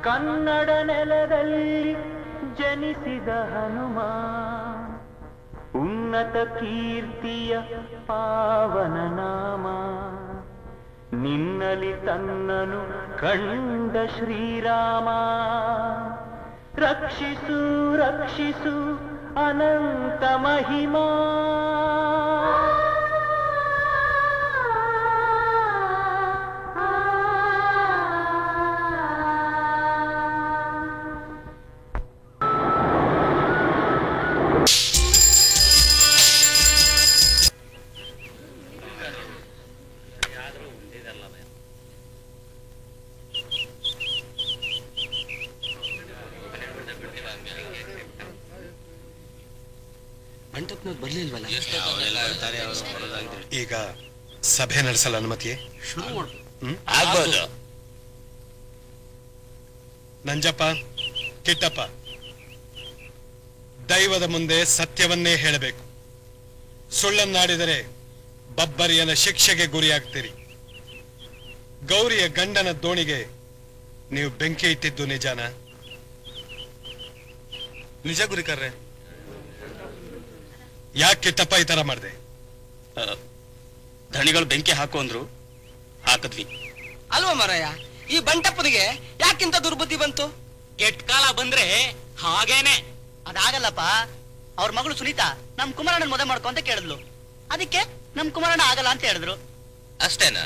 ಕನ್ನಡ ನೆಲದಲ್ಲಿ ಜನಿಸಿದ ಹನುಮ ಉನ್ನತ ಕೀರ್ತಿಯ ಪಾವನ ನಾಮ ನಿನ್ನಲಿ ತನ್ನನು ಕಂಡ ಶ್ರೀರಾಮ ರಕ್ಷಿಸು ರಕ್ಷಿಸು ಅನಂತ ಮಹಿಮಾ ಬರ್ಲಿಲ್ವಲ್ಲ. ಈಗ ಸಭೆ ನಡೆಸಲು ಅನುಮತಿಯೇ? ಆಗ್ಬೋದು. ನಂಜಪ್ಪ, ಕಿಟ್ಟಪ್ಪ, ದೈವದ ಮುಂದೆ ಸತ್ಯವನ್ನೇ ಹೇಳಬೇಕು. ಸುಳ್ಳನ್ನಾಡಿದರೆ ಬಬ್ಬರಿಯನ ಶಿಕ್ಷೆಗೆ ಗುರಿಯಾಗ್ತೀರಿ. ಗೌರಿಯ ಗಂಡನ ದೋಣಿಗೆ ನೀವು ಬೆಂಕಿ ಇಟ್ಟಿದ್ದು ನಿಜಾನ? ನಿಜ ಗುರಿಕರ್ರೆ. ಯಾಕೆ ಕಿಟ್ಟಪ್ಪ ಈ ತರ ಮಾಡಿದೆ? ಧಣಿಗಳು ಬೆಂಕಿ ಹಾಕು ಅಂದ್ರು, ಹಾಕದ್ವಿ. ಅಲ್ವಾ ಮಾರಾಯ, ಈ ಬಂಟಪ್ಪನಿಗೆ ಯಾಕಿಂತ ದುರ್ಬುದ್ಧಿ ಬಂತು? ಕೆಟ್ಟ ಕಾಲ ಬಂದ್ರೆ ಹಾಗೇನೆ. ಅದಾಗಲ್ಲಪ್ಪ. ಅವ್ರ ಮಗಳು ಸುನೀತಾ ನಮ್ ಕುಮಾರಣ್ಣನ್ ಮದುವೆ ಮಾಡ್ಕೊ ಅಂತ ಕೇಳಿದ್ಲು. ಅದಕ್ಕೆ ನಮ್ ಕುಮಾರಣ್ಣ ಆಗಲ್ಲ ಅಂತ ಹೇಳಿದ್ರು. ಅಷ್ಟೇನಾ?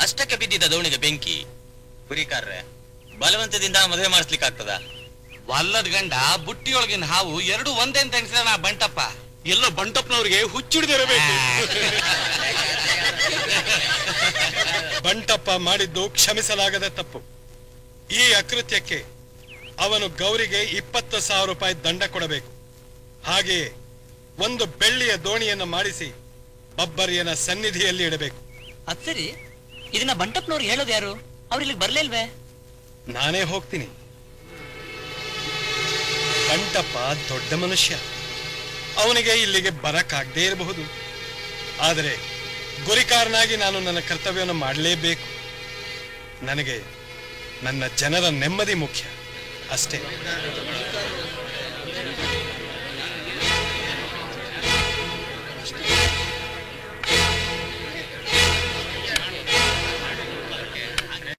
ಅಷ್ಟಕ್ಕೆ ಬಿದ್ದಿದ್ದ ದೋಣಿಗೆ ಬೆಂಕಿ? ಕುರಿಕಾರ್ರೆ, ಬಲವಂತದಿಂದ ಮದುವೆ ಮಾಡಿಸ್ಲಿಕ್ಕೆ ಆಗ್ತದ? ವಲ್ಲದ ಗಂಡ ಬುಟ್ಟಿಯೊಳಗಿನ ಹಾವು ಎರಡು ಒಂದೇ ಅಂತ ಎಣಿಸಿದ ಬಂಟಪ್ಪ. ಎಲ್ಲೋ ಬಂಟಪ್ಪನವ್ರಿಗೆ ಹುಚ್ಚಿಡ್ದಿರಬೇಕು. ಬಂಟಪ್ಪ ಮಾಡಿದ್ದು ಕ್ಷಮಿಸಲಾಗದ ತಪ್ಪು. ಈ ಅಕೃತ್ಯಕ್ಕೆ ಅವನು ಗೌರಿಗೆ 20,000 ರೂಪಾಯಿ ದಂಡ ಕೊಡಬೇಕು. ಹಾಗೆಯೇ ಒಂದು ಬೆಳ್ಳಿಯ ದೋಣಿಯನ್ನು ಮಾಡಿಸಿ ಬಬ್ಬರಿಯನ ಸನ್ನಿಧಿಯಲ್ಲಿ ಇಡಬೇಕು. ಅದ್ ಸರಿ, ಇದನ್ನ ಬಂಟಪ್ಪನವ್ರು ಹೇಳೋದು ಯಾರು? ಅವ್ರು ಇಲ್ಲಿಗೆ ಬರ್ಲಿಲ್ವೇ? ನಾನೇ ಹೋಗ್ತೀನಿ. ಬಂಟಪ್ಪ ದೊಡ್ಡ ಮನುಷ್ಯ, ಅವನಿಗೆ ಇಲ್ಲಿಗೆ ಬರಕ್ಕಾಗದೇ ಇರಬಹುದು. ಆದರೆ ಗುರಿಕಾರನಾಗಿ ನಾನು ನನ್ನ ಕರ್ತವ್ಯವನ್ನು ಮಾಡಲೇಬೇಕು. ನನಗೆ ನನ್ನ ಜನರ ನೆಮ್ಮದಿ ಮುಖ್ಯ ಅಷ್ಟೇ.